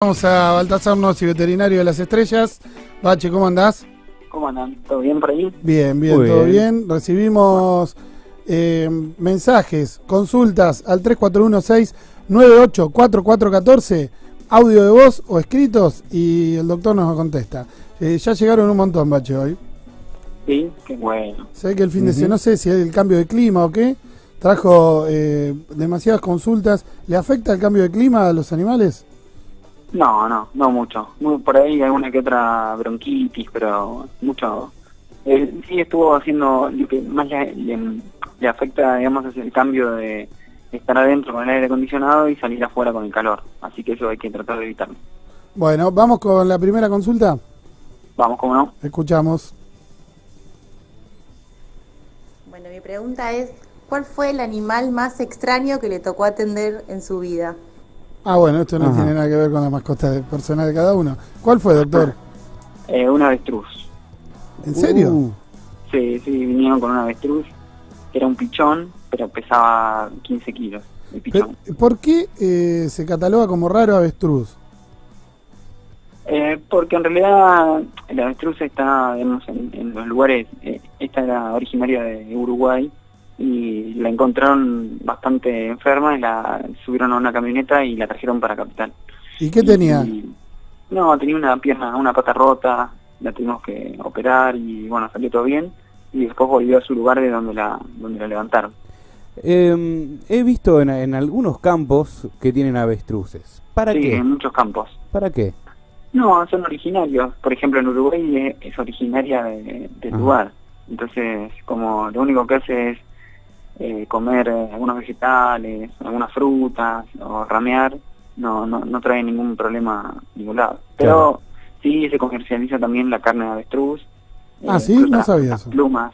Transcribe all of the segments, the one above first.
Vamos a Baltasar Nossi, veterinario de Las Estrellas. Bache, ¿cómo andás? ¿Cómo andan? ¿Todo bien por ahí? Bien, Muy todo bien. bien. Recibimos mensajes, consultas al 3416-984414, audio de voz o escritos, y el doctor nos contesta. Ya llegaron un montón, Bache, hoy. Sí, qué bueno. Sé que el fin de semana, no sé si es el cambio de clima o qué, trajo demasiadas consultas. ¿Le afecta el cambio de clima a los animales? No mucho. Por ahí alguna que otra bronquitis, pero mucho. Sí estuvo haciendo, lo que más le afecta, digamos, es el cambio de estar adentro con el aire acondicionado y salir afuera con el calor. Así que eso hay que tratar de evitarlo. Bueno, vamos con la primera consulta. Vamos, ¿cómo no? Escuchamos. Bueno, mi pregunta es, ¿cuál fue el animal más extraño que le tocó atender en su vida? Ah, bueno, esto no Ajá. tiene nada que ver con la mascota personal de cada uno. ¿Cuál fue, doctor? Un avestruz. ¿En serio? Sí, vinieron con un avestruz, que era un pichón, pero pesaba 15 kilos el pichón. ¿Por qué se cataloga como raro avestruz? Porque en realidad el avestruz está, digamos, en los lugares, esta era originaria de Uruguay y la encontraron bastante enferma y la subieron a una camioneta y la trajeron para Capital. ¿Y qué tenía? No, tenía una pierna, una pata rota, la tuvimos que operar y bueno, salió todo bien y después volvió a su lugar de donde la levantaron. He visto en algunos campos que tienen avestruces. ¿Para Sí, qué? en muchos campos. ¿Para qué? No, son originarios. Por ejemplo, en Uruguay es originaria del lugar. Entonces, como lo único que hace es comer algunos vegetales, algunas frutas o ramear, no trae ningún problema a ningún lado. Pero sí se comercializa también la carne de avestruz. Ah, ¿sí? incluso No sabía las eso.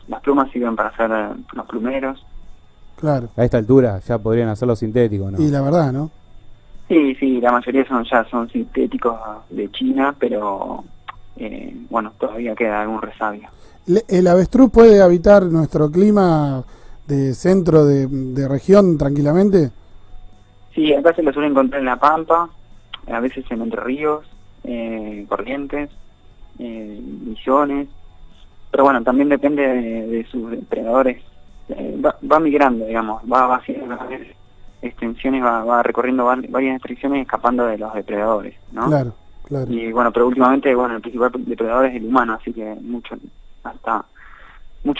Las plumas sirven para hacer los plumeros. Claro. A esta altura ya podrían hacerlo sintético, ¿no? Y la verdad, ¿no? Sí, la mayoría son sintéticos de China, pero bueno, todavía queda algún resabio. ¿El avestruz puede habitar nuestro clima de centro de región tranquilamente? Sí, acá se lo suele encontrar en La Pampa, a veces en Entre Ríos, Corrientes, Misiones, pero bueno, también depende de sus depredadores. Va migrando, digamos, va haciendo extensiones, va recorriendo varias extracciones escapando de los depredadores, ¿no? Claro. Y bueno, pero últimamente, el principal depredador es el humano, así que mucho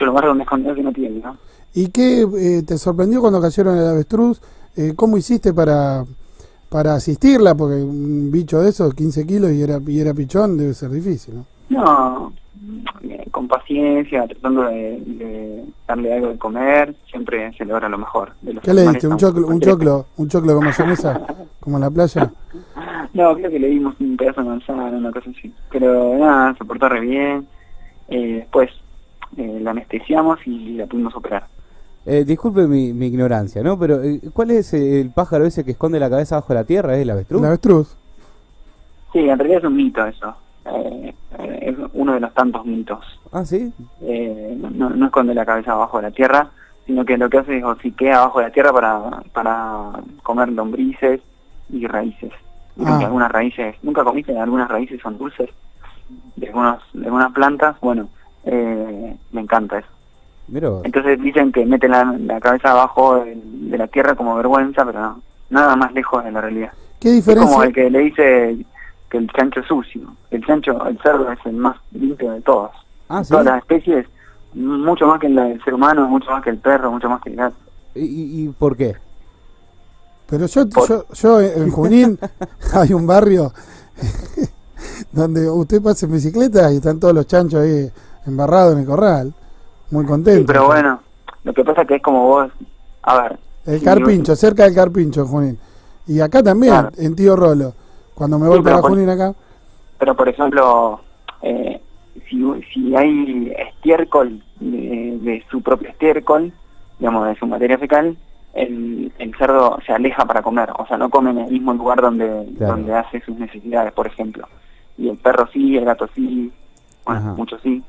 lugar donde esconderse no tiene, ¿no? ¿Y qué te sorprendió cuando cayeron el avestruz? ¿Cómo hiciste para asistirla? Porque un bicho de esos, 15 kilos y era pichón, debe ser difícil, ¿no? No, con paciencia, tratando de darle algo de comer, siempre se logra lo mejor. De los ¿Qué le animales diste? ¿Un choclo con mayonesa? ¿Como en la playa? No, creo que le dimos un pedazo de manzana, una cosa así. Pero nada, se portó re bien. Después la anestesiamos y la pudimos operar. Disculpe mi ignorancia, ¿no? Pero ¿cuál es el pájaro ese que esconde la cabeza bajo la tierra? ¿Es el avestruz? ¿El avestruz? Sí, en realidad es un mito eso. Es uno de los tantos mitos. Ah, ¿sí? No esconde la cabeza abajo de la tierra, sino que lo que hace es hociquea abajo de la tierra para comer lombrices y raíces. Dicen que algunas raíces, ¿nunca comiste algunas raíces son dulces? De algunas plantas, bueno, me encanta eso. Mirá. Entonces dicen que mete la cabeza abajo de la tierra como vergüenza, pero no, nada más lejos de la realidad. ¿Qué Es diferencia? como el que le dice que el chancho es sucio. El cerdo es el más limpio de todos. Ah, ¿sí? Todas las especies, mucho más que el ser humano, mucho más que el perro, mucho más que el gato. ¿Y por qué? Pero yo en Junín hay un barrio donde usted pasa en bicicleta y están todos los chanchos ahí embarrados en el corral, muy contentos. Sí, pero bueno, lo que pasa es que es como vos, a ver. El si Carpincho, vos- cerca del Carpincho en Junín. Y acá también, Claro. en Tío Rolo. Cuando me voy pero para Junín acá. Pero por ejemplo, si hay estiércol de su propio estiércol, digamos, de su materia fecal, el cerdo se aleja para comer, o sea, no come en el mismo lugar donde hace sus necesidades, por ejemplo. Y el perro sí, el gato sí, bueno, Ajá. muchos sí.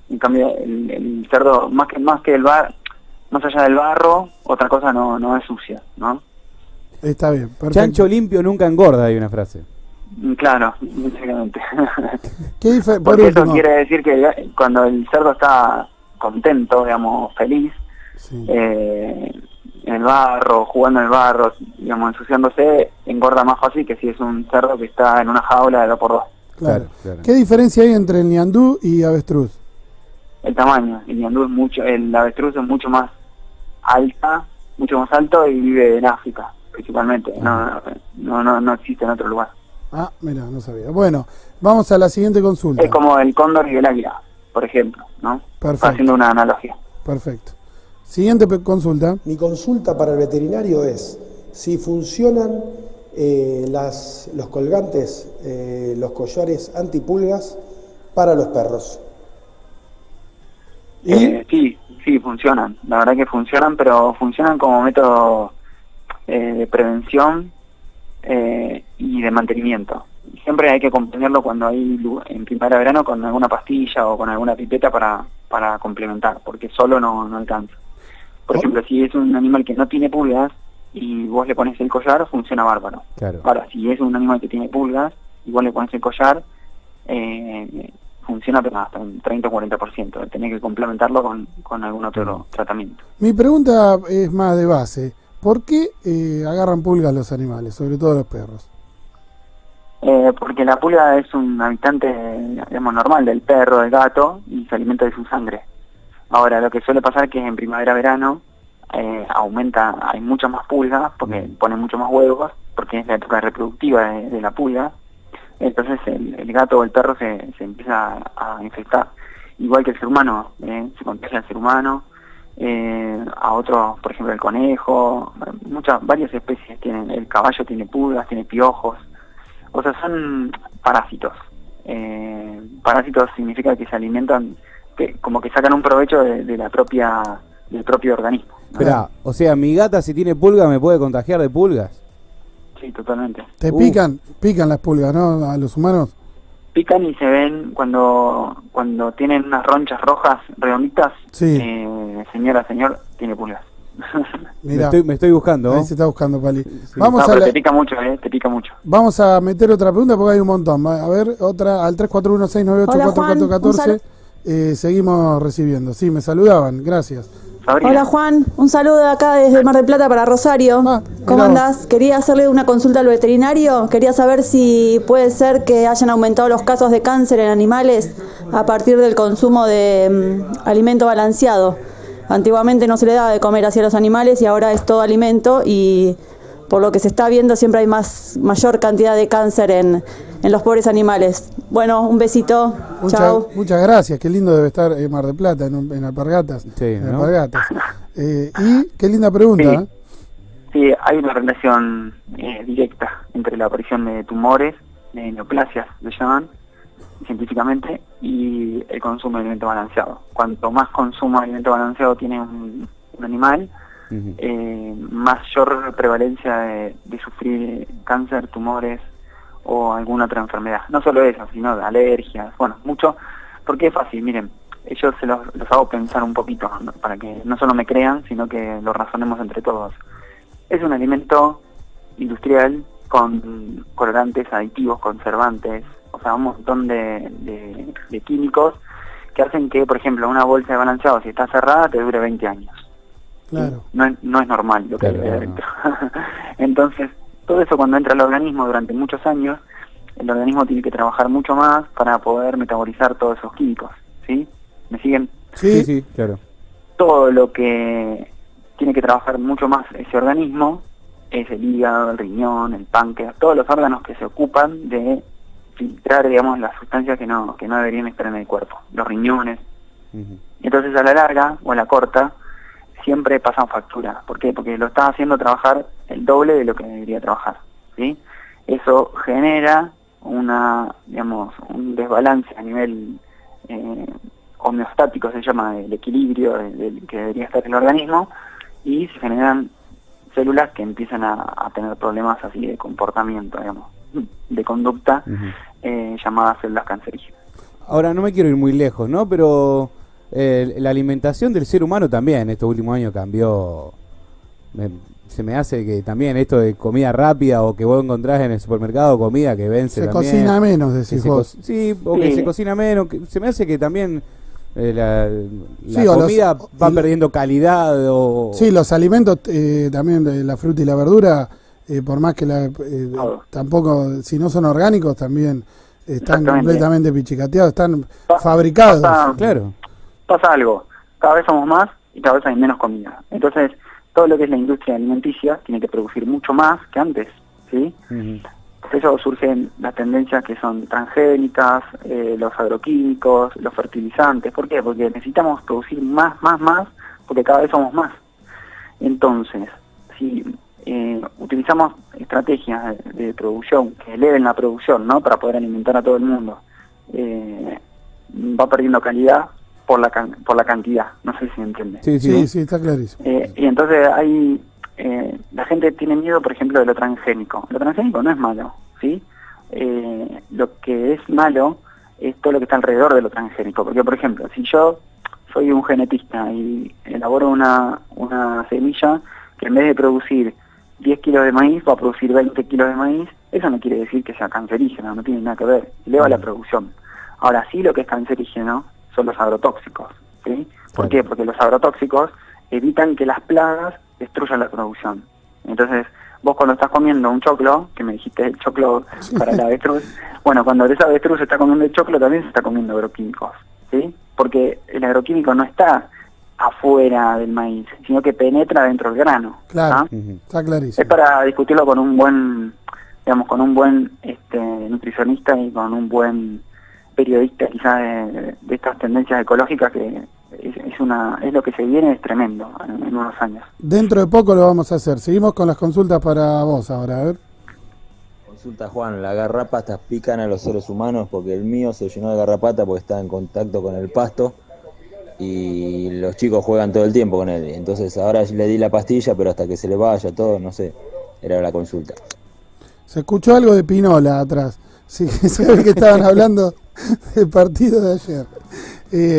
En cambio, el cerdo, más que el más allá del barro, otra cosa no es sucia, ¿no? Está bien, perfecto. Chancho limpio nunca engorda, hay una frase. Claro, exactamente. Por Porque eso último, quiere decir que cuando el cerdo está contento, digamos, feliz, sí. en el barro, jugando en el barro, digamos, ensuciándose, engorda más fácil que si es un cerdo que está en una jaula de 2x2. Claro. Claro. ¿Qué diferencia hay entre el ñandú y avestruz? El tamaño, el ñandú es mucho, el avestruz es mucho más alto y vive en África, principalmente. No existe en otro lugar. Ah, mira, no sabía. Bueno, vamos a la siguiente consulta. Es como el cóndor y el águila, por ejemplo, ¿no? Perfecto. Haciendo una analogía. Perfecto. Siguiente consulta. Mi consulta para el veterinario es si funcionan los colgantes, los collares antipulgas para los perros. Sí, funcionan. La verdad que funcionan, pero funcionan como método de prevención y de mantenimiento. Siempre hay que acompañarlo cuando hay en primavera-verano con alguna pastilla o con alguna pipeta para complementar, porque solo no alcanza. Por ejemplo, si es un animal que no tiene pulgas y vos le pones el collar, funciona bárbaro. Claro. Ahora, si es un animal que tiene pulgas y vos le pones el collar, funciona pero hasta un 30 o 40%. Tenés que complementarlo con algún otro tratamiento. Mi pregunta es más de base. ¿Por qué agarran pulgas los animales, sobre todo los perros? Porque la pulga es un habitante, digamos, normal del perro, del gato, y se alimenta de su sangre. Ahora, lo que suele pasar es que en primavera-verano hay muchas más pulgas, porque ponen mucho más huevos, porque es la época reproductiva de la pulga. Entonces el gato o el perro se empieza a infectar. Igual que el ser humano, se contagia al ser humano, a otros, por ejemplo el conejo, varias especies tienen, el caballo tiene pulgas, tiene piojos, o sea, son parásitos. Parásitos significa que se alimentan, como que sacan un provecho del propio organismo. Esperá, o sea, mi gata si tiene pulga me puede contagiar de pulgas. Sí, totalmente. Te pican las pulgas, ¿no? A los humanos. Pican y se ven cuando tienen unas ronchas rojas redonditas. Sí. Señor, tiene pulgas. Mirá, Me estoy buscando. ahí se está buscando, Pali. Sí. Vamos No, a pero te pica mucho, te pica mucho. Vamos a meter otra pregunta porque hay un montón. A ver, otra al 341-698-4414. Seguimos recibiendo. Sí, me saludaban. Gracias. Sabrina. Hola Juan, un saludo de acá desde Mar del Plata para Rosario. ¿Cómo andás? Quería hacerle una consulta al veterinario. Quería saber si puede ser que hayan aumentado los casos de cáncer en animales a partir del consumo de alimento balanceado. Antiguamente no se le daba de comer así a los animales y ahora es todo alimento y por lo que se está viendo siempre hay mayor cantidad de cáncer en los pobres animales. Bueno, un besito. Chao. Muchas gracias. Qué lindo debe estar Mar del Plata en Alpargatas. Sí, en ¿no? Alpargatas. Y qué linda pregunta. Sí. Sí, hay una relación directa entre la aparición de tumores, de neoplasias, se llaman científicamente, y el consumo de alimento balanceado. Cuanto más consumo de alimento balanceado tiene un animal, mayor prevalencia de sufrir cáncer, tumores o alguna otra enfermedad. No solo eso, sino de alergias, bueno, mucho, porque es fácil, miren, yo se los hago pensar un poquito, ¿no? Para que no solo me crean, sino que lo razonemos entre todos. Es un alimento industrial con colorantes, aditivos, conservantes, o sea, un montón de químicos que hacen que, por ejemplo, una bolsa de balanceado, si está cerrada, te dure 20 años. Claro. No es normal lo que hay Claro, adentro. Entonces, todo eso cuando entra al organismo durante muchos años, el organismo tiene que trabajar mucho más para poder metabolizar todos esos químicos, ¿sí? ¿Me siguen? Sí, claro. Todo lo que tiene que trabajar mucho más ese organismo es el hígado, el riñón, el páncreas, todos los órganos que se ocupan de filtrar, digamos, las sustancias que no deberían estar en el cuerpo, los riñones. Entonces, a la larga o a la corta, siempre pasan factura. ¿Por qué? Porque lo está haciendo trabajar el doble de lo que debería trabajar, ¿sí? Eso genera un desbalance a nivel homeostático, se llama, el equilibrio del que debería estar el organismo, y se generan células que empiezan a tener problemas así de comportamiento, digamos, de conducta, llamadas células cancerígenas. Ahora, no me quiero ir muy lejos, ¿no? Pero la alimentación del ser humano también en estos últimos años cambió se me hace que también esto de comida rápida o que vos encontrás en el supermercado, comida que vence Se también. cocina menos, decís que vos. sí, o que Sí. se cocina menos. Se me hace que también la Sí, o los- comida va y- perdiendo calidad o... Sí, los alimentos, también la fruta y la verdura, por más que Todo. tampoco, si no son orgánicos, también están Exactamente. completamente pichicateados, están Pa- fabricados. Claro. Pasa algo, cada vez somos más y cada vez hay menos comida. Entonces, todo lo que es la industria alimenticia tiene que producir mucho más que antes, ¿sí? Ujú. Por eso surgen las tendencias que son transgénicas, los agroquímicos, los fertilizantes. ¿Por qué? Porque necesitamos producir más, porque cada vez somos más. Entonces, si utilizamos estrategias de producción que eleven la producción, ¿no?, para poder alimentar a todo el mundo, va perdiendo calidad por la cantidad. No sé si me entiende. Sí, sí, Sí, ¿no? sí, está clarísimo. Y entonces la gente tiene miedo, por ejemplo, de lo transgénico. Lo transgénico no es malo, ¿sí? Lo que es malo es todo lo que está alrededor de lo transgénico. Porque, por ejemplo, si yo soy un genetista y elaboro una semilla que en vez de producir 10 kilos de maíz va a producir 20 kilos de maíz, eso no quiere decir que sea cancerígeno, no tiene nada que ver, eleva la producción. Ahora sí, lo que es cancerígeno son los agrotóxicos, ¿sí? ¿Por Claro. qué? Porque los agrotóxicos evitan que las plagas destruyan la producción. Entonces, vos cuando estás comiendo un choclo, que me dijiste el choclo para el avestruz, bueno, cuando ese avestruz se está comiendo el choclo también se está comiendo agroquímicos, ¿sí? Porque el agroquímico no está afuera del maíz, sino que penetra dentro del grano. Claro, ¿ah? Ujú. está clarísimo. Es para discutirlo con un buen, digamos, con un buen nutricionista y con un buen periodista quizás de estas tendencias ecológicas, que es lo que se viene, es tremendo en unos años. Dentro de poco lo vamos a hacer. Seguimos con las consultas para vos ahora, a ver. Consulta Juan, ¿las garrapatas pican a los seres humanos? Porque el mío se llenó de garrapata porque está en contacto con el pasto y los chicos juegan todo el tiempo con él. Entonces ahora le di la pastilla, pero hasta que se le vaya todo, no sé, era la consulta. Se escuchó algo de Pinola atrás. Sí, se ve que estaban hablando del partido de ayer.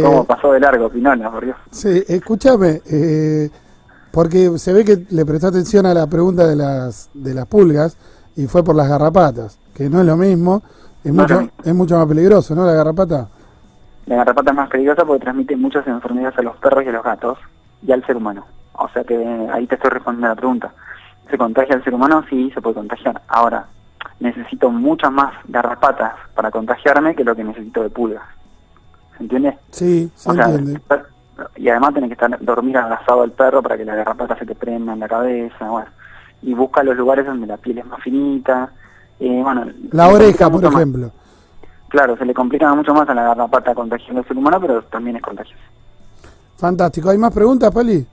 ¿Cómo pasó de largo Pinola, por Dios? Sí, escúchame, porque se ve que le prestó atención a la pregunta de las pulgas y fue por las garrapatas, que no es lo mismo, No es lo mismo. es mucho más peligroso, ¿no? La garrapata. La garrapata es más peligrosa porque transmite muchas enfermedades a los perros y a los gatos y al ser humano. O sea que ahí te estoy respondiendo a la pregunta. ¿Se contagia al ser humano? Sí, se puede contagiar. Ahora, necesito muchas más garrapatas para contagiarme que lo que necesito de pulgas. ¿Se entiende? Sí, se O sea, entiende. y además tenés que dormir abrazado al perro para que la garrapata se te prenda en la cabeza, bueno. Y busca los lugares donde la piel es más finita. Bueno, La se le oreja, complica por mucho más. ejemplo. Claro, se le complica mucho más a la garrapata contagiando al ser humano, pero también es contagioso. Fantástico. ¿Hay más preguntas, Pali?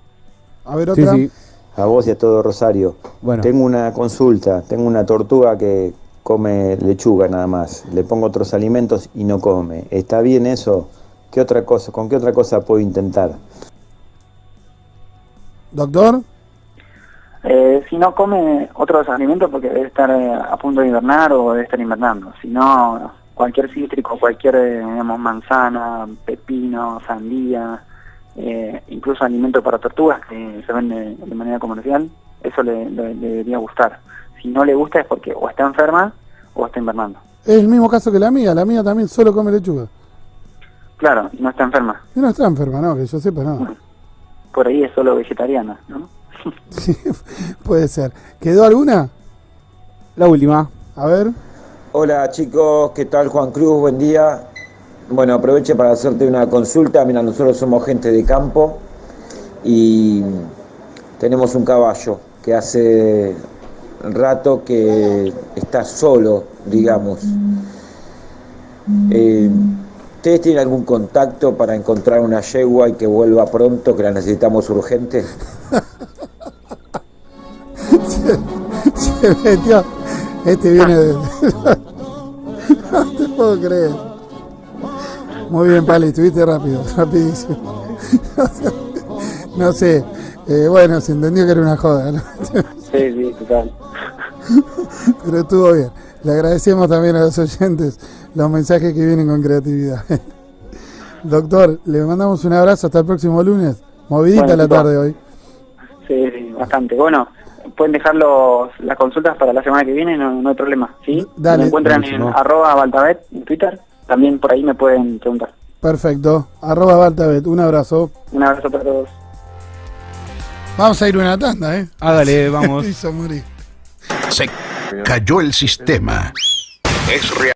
A ver, Sí, otra. sí. A vos y a todo Rosario. Bueno. Tengo una consulta, tengo una tortuga que come lechuga nada más. Le pongo otros alimentos y no come. ¿Está bien eso? ¿Qué otra cosa? ¿Con qué otra cosa puedo intentar? Doctor. Si no come otros alimentos porque debe estar a punto de invernar o debe estar invernando. Si no, cualquier cítrico, cualquier digamos, manzana, pepino, sandía, incluso alimento para tortugas que se vende de manera comercial, eso le debería gustar. Si no le gusta es porque o está enferma o está invernando. Es el mismo caso que la mía también solo come lechuga. Claro, no está enferma. Y no está enferma, no, que yo sepa, no. Por ahí es solo vegetariana, ¿no? Sí, puede ser. ¿Quedó alguna? La última. A ver. Hola chicos, ¿qué tal Juan Cruz? Buen día. Bueno, aprovecho para hacerte una consulta. Mira, nosotros somos gente de campo y tenemos un caballo que hace rato que está solo, digamos. ¿Ustedes tienen algún contacto para encontrar una yegua y que vuelva pronto, que la necesitamos urgente? Se metió. Este viene de... No te puedo creer. Muy bien, Pali, estuviste rápido, rapidísimo. No sé, bueno, se entendió que era una joda, ¿no? Sí, total. Pero estuvo bien. Le agradecemos también a los oyentes los mensajes que vienen con creatividad. Doctor, le mandamos un abrazo hasta el próximo lunes. Movidita Bueno, la chicos. tarde hoy. Sí, bastante. Bueno, pueden dejar las consultas para la semana que viene, no hay problema, ¿sí? Dale. Me encuentran Buenísimo. en @Baltabet en Twitter, también por ahí me pueden preguntar. Perfecto. @Baltabet. Un abrazo. Un abrazo para todos. Vamos a ir una tanda, ¿eh? Hágale, vamos. Hizo morir. Se cayó el sistema. Es real.